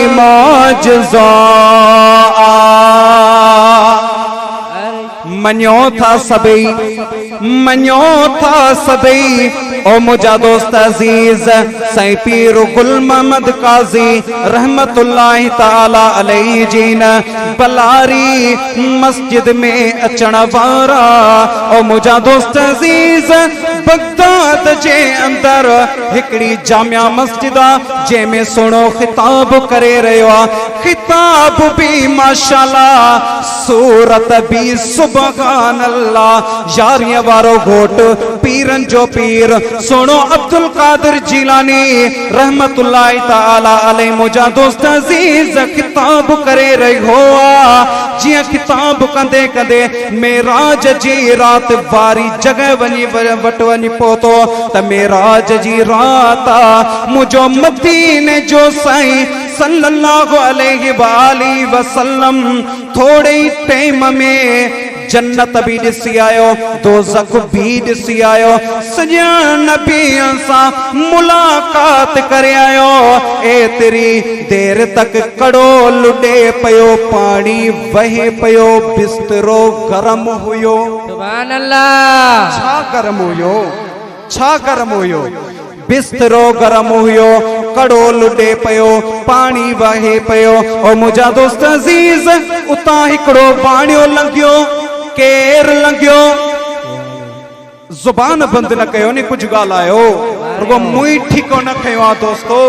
मौजज़ा मञो था सभई, मञो था सभई। ओ मुझा दोस्त अजीज साईं पीर गुल मोहम्मद काज़ी रहमतुल्लाहि ताला अलैहि जीन बलारी मस्जिद में अचण वारा। ओ मुझा दोस्त अजीज बगदाद जे अंदर हिकड़ी जामिया मस्जिद आ जंहिंमें सुहिणो खिताब करे रहियो आ। खिताब भी माशाअल्लाह, सूरत भी सुबहान अल्लाह। यारियां वारो घोट पीरन जो पीर सुनो अब्दुल कादिर जिलानी रहमतुल्लाहि ताला अलैहि। मुझा दोस्त अजीज खिताब करे रहियो आ। जियां खिताब कंदे कंदे मेराज जी रात वारी जगह वनी वट वनी पहुतो त मेराज जी रात मुझो मदीने जो साईं सल्लल्लाहु अलैहि वसल्लम थोड़े ही टाइम में जन्नत भी दिसी आयो, दोज़ख भी दिसी आयो, सॼा नबियों सां मुलाकात करे आयो। एतिरी देर तक कड़ो लुडे पयो, पानी वहे पयो, बिस्तरो गरम हुयो। सुभान अल्लाह। छा गरम हुयो, छा गरम हुयो? बिस्तरो गरम हुयो, कड़ो लुडे पयो, पानी वहे पयो। ओ मुझा दोस्त अजीज उतां हिकड़ो बाणियो लंघियो। केर लंघियो? जुबान बंद न कयो नी, कुछ ॻाल्हायो, रुगो मुई ठीको न खयो आ दोस्तो।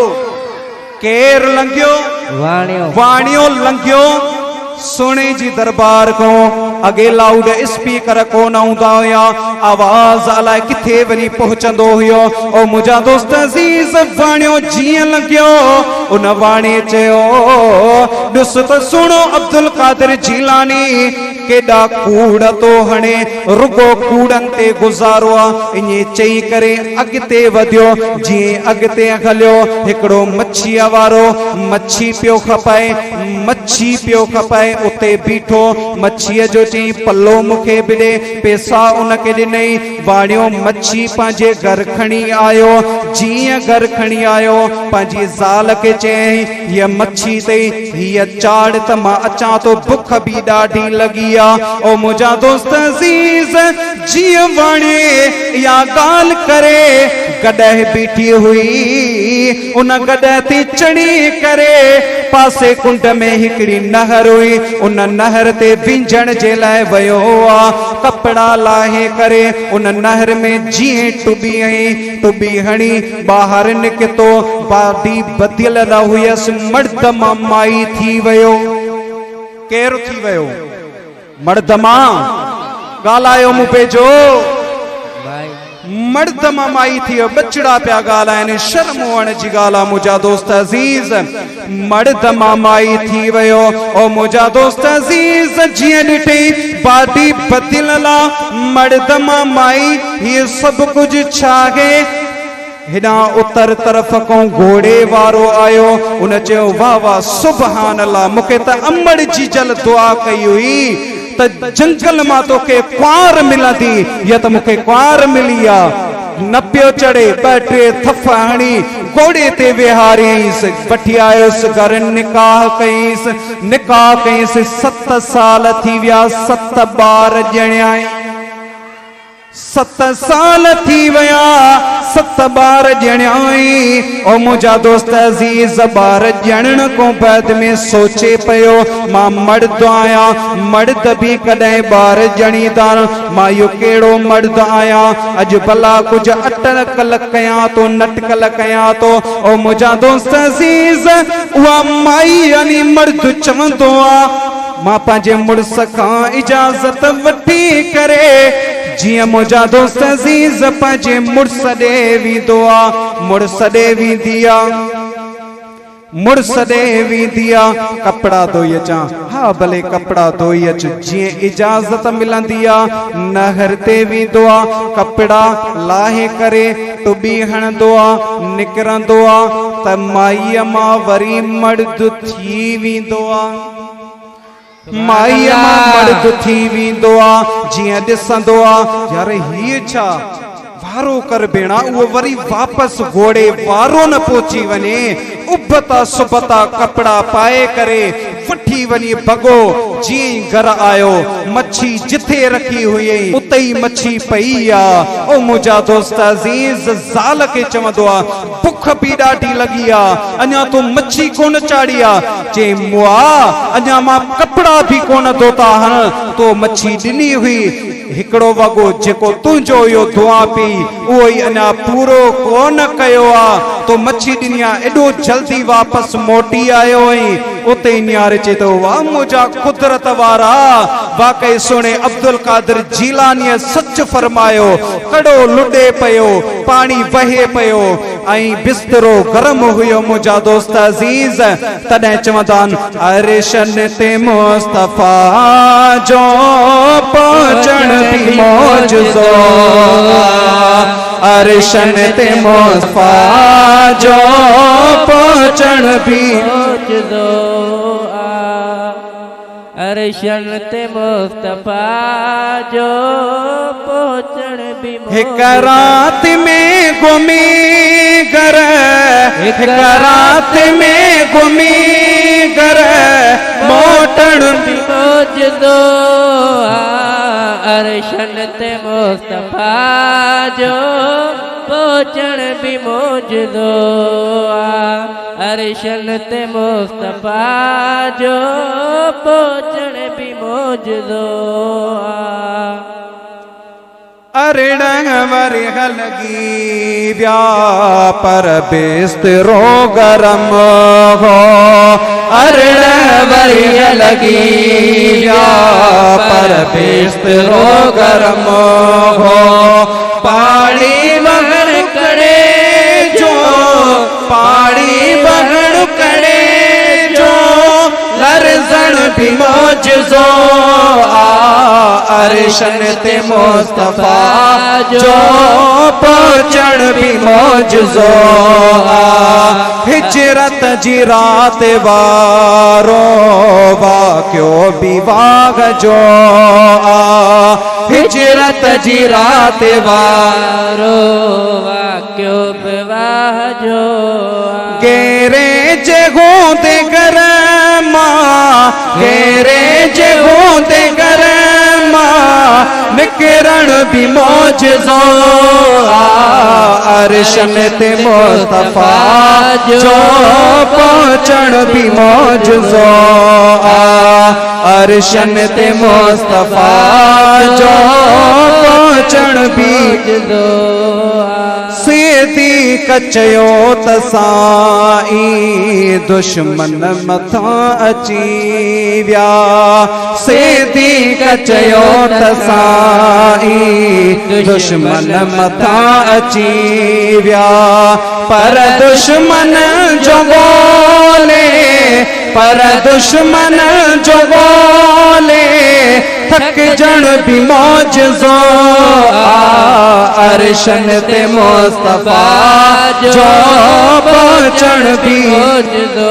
केर लंघियो? वाणियो लंघियो। सोने जी दरबार को अगे लाउड स्पीकर कोन हूंदा हुया, आवाज अलाए किथे वनी पहुचंदो हुयो। ओ मुझा दोस्त अजीज वाणियो जीअं लंघियो उन वाणी चयो, ॾिस त सुणो अब्दुल कादिर जिलानी केॾा कूड़ तो हणे, रुगो कूड़न ते गुज़ारो आ। ईअं चई करे अॻिते वधियो। जीअं अॻिते हलियो हिकिड़ो मच्छीअ वारो मच्छी पियो खपाए, मच्छी पियो खपाए। उते बीठो मच्छीअ जो चई पल्लो मूंखे बि ॾे, पैसा उनखे ॾिनई। वाणियो मच्छी पंहिंजे घर खणी आयो। जीअं घर खणी आयो पंहिंजी ज़ाल खे चयईं, हीअ मच्छी अथई, हीअ चाड़ त मां अचां थो, बुख बि ॾाढी लॻी आ। ओ मुझा दोस्त अजीज जीअं वाणी इहा ॻाल्हि करे गॾह बीठी हुई, उन गॾह ते चढ़ी करे पासे कुंड में हिकड़ी नहर हुई, उन नहर ते विंझण जे लाइ वियो आ। कपड़ा लाहे करे उन नहर में जीअं टुबी आई, टुबी हणी ॿाहिरि निकितो। बाडी बदियल न हुयसि, मर्द मां माई थी वियो। केरु थी वियो? मर्द मां। ॻाल्हायो मूं पेजो, मर्द मां माई थी वियो। बचड़ा पिया ॻाल्हाइनि, शर्म हुअण जी ॻाल्हि आहे मुझा दोस्त अजीज। मर्द मां माई थी वियो। ओ मुझा दोस्त अजीज जीअं ॾिठई बाडी बदियल मर्द मां माई, हीअ सभु कुझु छा आहे? हिना उत्तर तरफ को घोड़े वारो आयो। उन चयो, वाह वाह सुभान अल्लाह, मूंखे त अमड़ जी जल दुआ कई हुई त जंगल मां तोखे क्वार मिलंदी, या त मूंखे क्वार मिली आ। न पियो चढ़े, ॿ टे थफ हणी घोड़े ते वेहारियईंसि, वठी आयुसि घर, निकाह कईंसि। निकाह कईंसि, 7 साल थी विया, 7 ॿार ॼणियाई। 7 साल थी विया, 7 ॿार ॼणियाई। ओ मुझा दोस्त अजीज ॿार ॼणण को बाद में सोचे पियो, मां मर्द आहियां, मर्द भी कॾहिं ॿार ॼणींदा, मां इहो कहिड़ो मर्द आहियां? अॼु भला कुझु अटकल कयां तो, नटकल कयां तो। ओ मुझा दोस्त अजीज उहा माई यानी मर्द चवंदो आ, मां पंहिंजे मुड़ुस खां इजाज़त वठी करे जिया मुझा दोस्त अजीज पंहिंजे मुड़ुस ॾे वेंदो आ। मुड़ुस ॾे वेंदी आ, मुड़ुस ॾे वेंदी आ, कपड़ा धोई अचां? हा भले कपड़ा धोई अच। जीअं इजाज़त मिलंदी आ नहर ते वेंदो आ, कपड़ा लाहे करे टुबी हणंदो आ, निकिरंदो आ त माईअ मां वरी मर्द थी वेंदो आ। माईअ मां मर्द थी वेंदो आ। जीअं ॾिसंदो आ, यार हीअ छा? वारो कर बेड़ा वो वरी वापस घोड़े वारो न पहुंची वने उबता सुबता कपड़ा पाए करे वठी वनी भगो जी घर आयो मच्छी जिथे रखी हुई उतई मच्छी पई आ ओ मुजा दोस्त अजीज ज़ाल के चवंदो आ भुख भी ॾाढी लगी आ अञा तो मच्छी कोन चाड़ी आ जे मुआ अञा मां कपड़ा भी कोन धोता हन तो मच्छी ॾिनी हुई हिकड़ो वगो जेको तुंजो यो दुआ पी वो ही अना पूरो कोन कयो आ तो मच्छी दिनिया एडो जल्दी वापस मोटी आयो है उते नियारे चे तो वाह मुजा कुदरत वारा वाकई सुने अब्दुल कादिर जीलानी सच फरमायो कड़ो लुडे पयो पानी बहे पयो आई बिस्तरो गरम हुयो मुजा दोस्त अजीज तने चवदान अरिशन ते मुस्तफा जो पहुंचण भी मौजूदो अरिशन ते मुस्तफा जो पहुंचण भी मौजूदो अरिशन ते मुस्तफा जो पहुंचण भी हिक रात में घुमी घर हिक रात में घुमी घर मोटण भी मौजूदो अरिशन ते मुस्तफा जो पहुंचण भी मौजूदो अरिशन ते मुस्तफा जो पहुंचण भी मौजूदो अरिण वरी हलगी व्या पर बिस्तरो गरम हो अरिण वरी हलगी व्या पर बिस्तरो गरम हो पानी बहन करे जो पानी बहन करे जो लरजण भी मौजूदो अरिशन ते मुस्तफा जो पहुंचण भी मौजूदो हिजरत जी रात वारो वाक्यो विवाह जो हिजरत जी रात वारो वाक्यो विवाह जो गेरे जगो दे घर मां गेरे जगो दे घर निकरण भी मौजूदो अरिशन ते मुस्तफा जो पहुंचण भी मौजूदो अरिशन ते मुस्तफा जो पहुंचण भी मौजूदो सीधी कचयो तसाई दुश्मन मथा अची व्या सीधी कचयो तसाई दुश्मन मथा अची व्या पर दुश्मन जो बोले पर दुश्मन जो बोले थक जण भी मौजूदो अरिशन ते मुस्तफा जो पहुंचण भी मौजूदो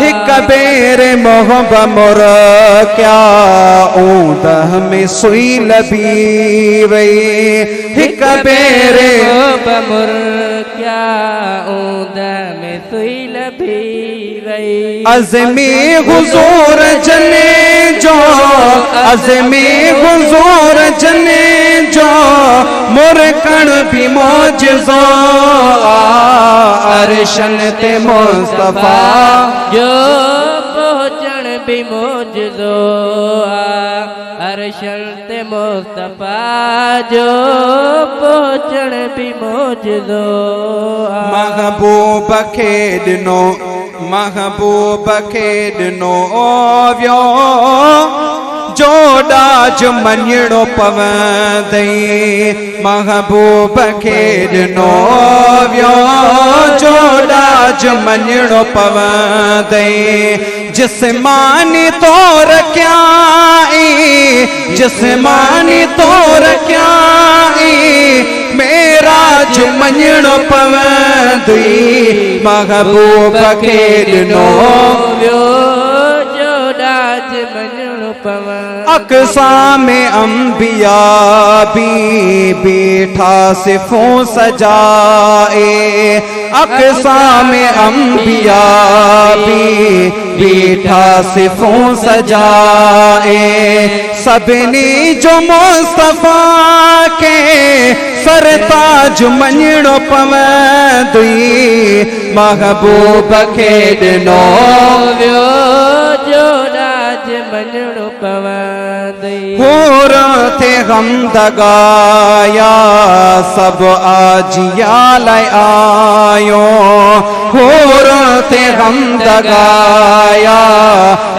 हिक बेर मोहब मुर क्या ऊंदह में सुई लभी वई हिक बेर बमुर क्या ऊंदह में सुई लभी वई अज़मी हुजूर जने जो अज़मी हुजूर जने जो मुरकण भी मौजूदो अरिशन ते मुस्तफा जो पहुंचण भी मौजूदो अरिशन ते मुस्तफा जो पहुंचण भी मौजूदो महबूब खे ॾिनो महबूब खे ॾिनो व्यो जो ॾाज मञणो पवंदई महबूब खे ॾिनो व्यो जो ॾाज मञणो पवंदई जिस्मानी तौर क्याई जिस्मानी तौर क्याई मेराज मञणो पवंदई महबूब खे ॾिनो व्यो जो ॾाज मञणो पवंदई अक़साम अंबिया भी बैठा सिफों सजाए, अक़साम अंबिया भी बैठा सिफों सजाए, सबने जो मुस्तफा के सरताज मञणो पवंदुई, महबूब खे ॾिनो वियो जो राज मञणो पवंदुई। हूर थे गमदगाया सब आजिया लाइ आयो, हूर थे गमदगाया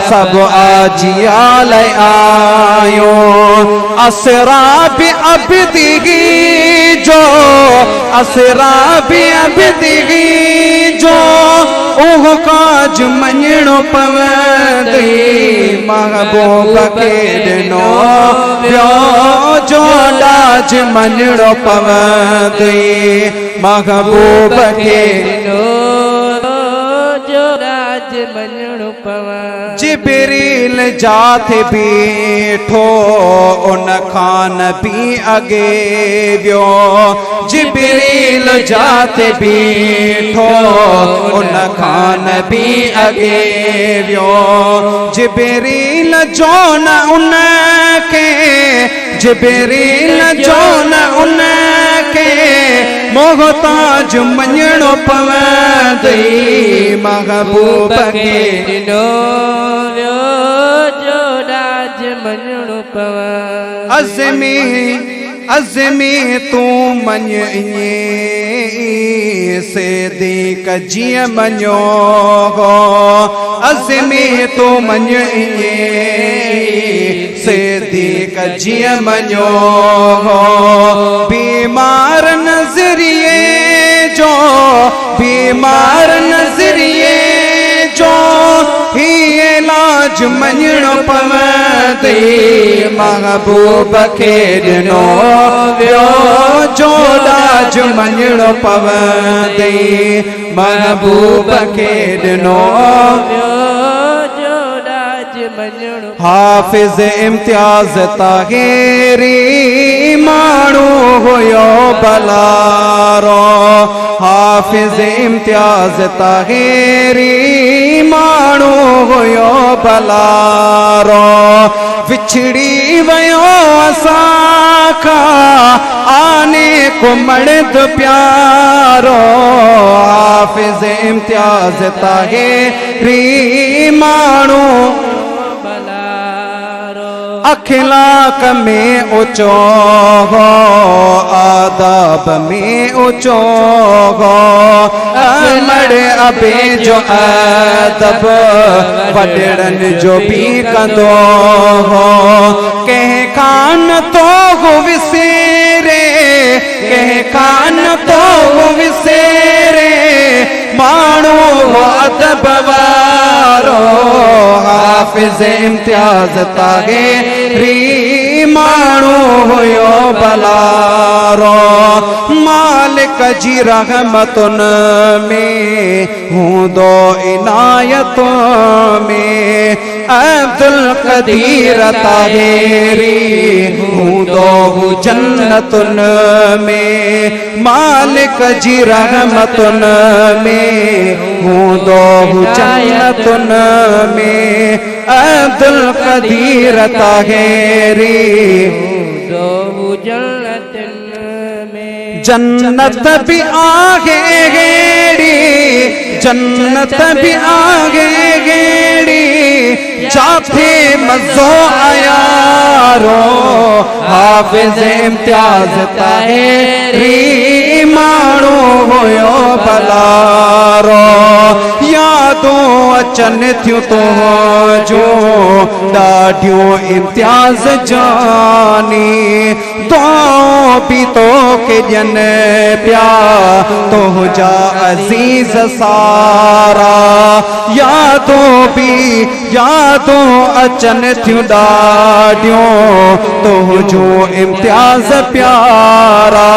सब आजिया लाइ आयो, असरा भी अब्दिगी जो, असरा भी अब्दिगी जो, ओह काज मञणो पवंदुई, महबूब खे ॾिनो वियो जो ॾाज मञणो पवंदुई, महबूब खे ॾिनो जो राज मञणो पवंदुई। जिब्रील जाथे बीठो उन खान भी अगे वियो, जिब्रील जाथे बीठो उन खान भी अगे वियो, जिब्रील जो न उन के, जिब्रील जो न उन के मोहताज मञणो पवंदुई, महबूब खे ॾिनो वियो जो राज मञणो पवंदुई। अज़मी अज़मी तू मञ इए सिद्दीक़ जीअं मञो हो, अज़मी तू मञ इए सिद्दीक़ जीअं मञो हो, बीमार नज़रिए जो, बीमार नज़रिए जो ही इलाज मञणो पवंदुई, महबूब खे ॾिनो वियो जो ॾाज मञणो पवंदुई, महबूब खे ॾिनो वियो जो ॾाज मञणो। हाफ़िज़ इम्तियाज़ ताहिरी माण्हू हुयो बलारो, हाफ़िज़ इम्तियाज़ ताहिरी माण्हू हुयो बलारो, विछड़ी वियो असांखां आने को मर्द प्यारो, हाफ़िज़ इम्तियाज़ ताहिरी माण्हू अखलाक में ऊंचो हो, आदाब में ऊंचो हो, अमर अबे जो अदब वडड़न जो भी कंदो हो, कंहिं कान तो हो विसेरे, कंहिं कान तो हो विसेरे, माण्हू हो अदब वारो, हाफ़िज़ इम्तियाज़ ताहिरी माण्हू हुयो बलारो, मालिक जी रहमतुन में हूंदो इनायतुन में, अब्दुल क़दीर ताहिरी हूंदो हू जन्नतुन में, मालिक जी रहमतुन में हूंदो हू जन्नतुन में, अब्दुल क़दीर ताहिरी हूंदो हू जन्नतुन में। जन्नत भी आगे गेड़ी, जन्नत भी आगे गेड़ी, जाथे मज़ो आयारो, हाफ़िज़ इम्तियाज़ ताहिरी माण्हू हुयो बलारो, यादूं अचनि थियूं तुंहिंजूं ॾाढियूं इम्तियाज़ जानी, दुआऊं बि तोखे ॾियनि पिया तुंहिंजा अज़ीज़ सारा, यादों अचन थियूं ॾाढियूं तुंहिंजो इम्तियाज़ प्यारा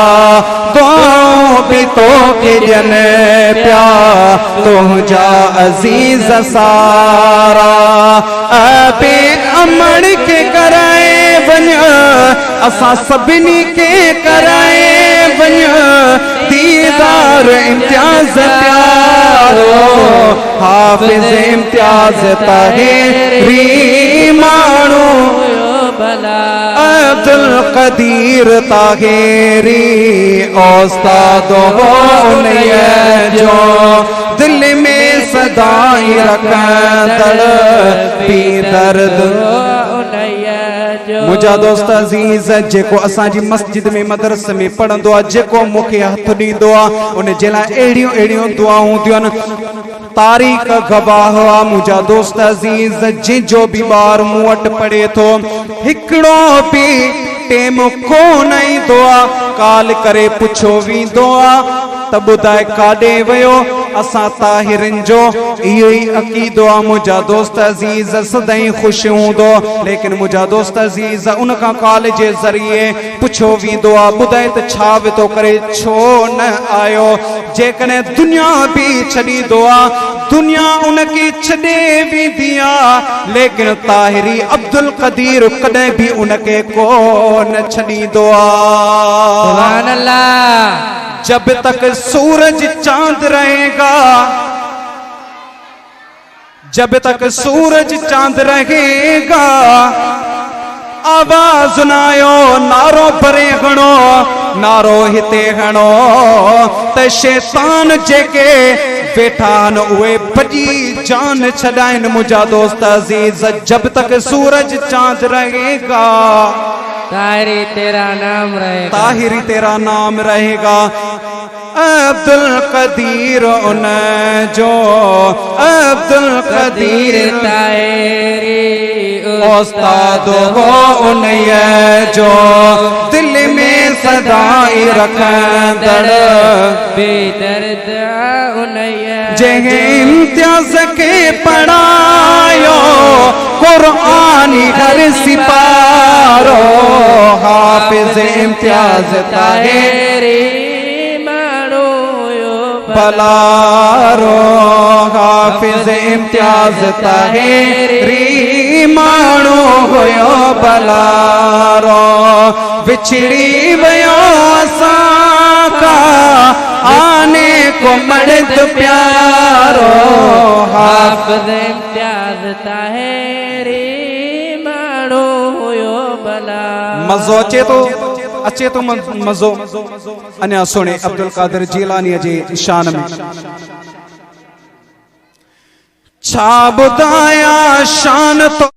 दुआऊं बि तोखे ॾियनि पिया तुंहिंजा अज़ीज़ सारा बे अमड़ के कराए वञ असां सभिनी के कराए वञ दीदार इम्तियाज़ प्यारो हाफ़िज़ इम्तियाज़ ताहिरी माण्हू अब्दुल कदीर ताहिरी उस्ताद उन्हीअ जो दिल में सदाई रखंदड़ पी दर्द मुझा दोस्त अज़ीज़ जेको असांजी मस्जिद में मदरसे में पढ़ंदो आहे जेको मूंखे हथ ॾींदो आहे उन जे लाइ अहिड़ियूं दुआऊं हूंदियूं आहिनि तारीख़ गवाह आहे मुझा दोस्त अज़ीज़ जंहिंजो बि ॿार मूं वटि पढ़े थो हिकिड़ो बि टेम कोन ईंदो आहे काल करे पुछो वेंदो आहे त ॿुधाए काॾे वियो असां ताहिरनि जो इहो ई अक़ीदो आहे मुंहिंजा दोस्त अज़ीज़ सदाईं ख़ुशि हूंदो लेकिन मुंहिंजा दोस्त अज़ीज़ उन खां कॉल जे ज़रिए पुछो वेंदो आहे ॿुधाए त छा वेठो करे छो न आयो जेकॾहिं दुनिया बि छॾींदो आहे दुनिया उनखे छॾे वेंदी आहे लेकिन ताहिरी अब्दुल कदीर कॾहिं बि उनखे कोन छॾींदो आहे सुभान अल्लाह जब तक सूरज चांद रहेगा जब तक सूरज चांद रहेगा आवाज सुनायो नारो परे हणो नारो हिते हणो त शैतान जेके वेठा आहिनि उहे भॼी जान छॾाइनि मुंहिंजा दोस्त अज़ीज़ जब तक सूरज चांद रहेगा ताहिरी तेरा नाम रहेगा ताहिरी तेरा नाम रहेगा अब्दुल कदीर उन जो अब्दुल कदीर ताहिरी उस्ताद हो उन्हीअ जो दिल में सदाई रखंदड़ बेदर्द उन्हीअ जंहिं इम्तियाज़ के पढ़ायो क़ुरान हर सिपारो हाफ़िज़ इम्तियाज़ ताहिरी बलारो हाफ़िज़ इम्तियाज़ ताहिरी माण्हू हुयो बलारो विछड़ी वियो असां खां आने को मर्द प्यारो हाफ़िज़ इम्तियाज़ ताहिरी माण्हू हुयो बलारो मज़ो अचे तो मज़ो अञा सुणे अब्दुल कादिर जीलानी जे शान में छा ॿुधायां शान तो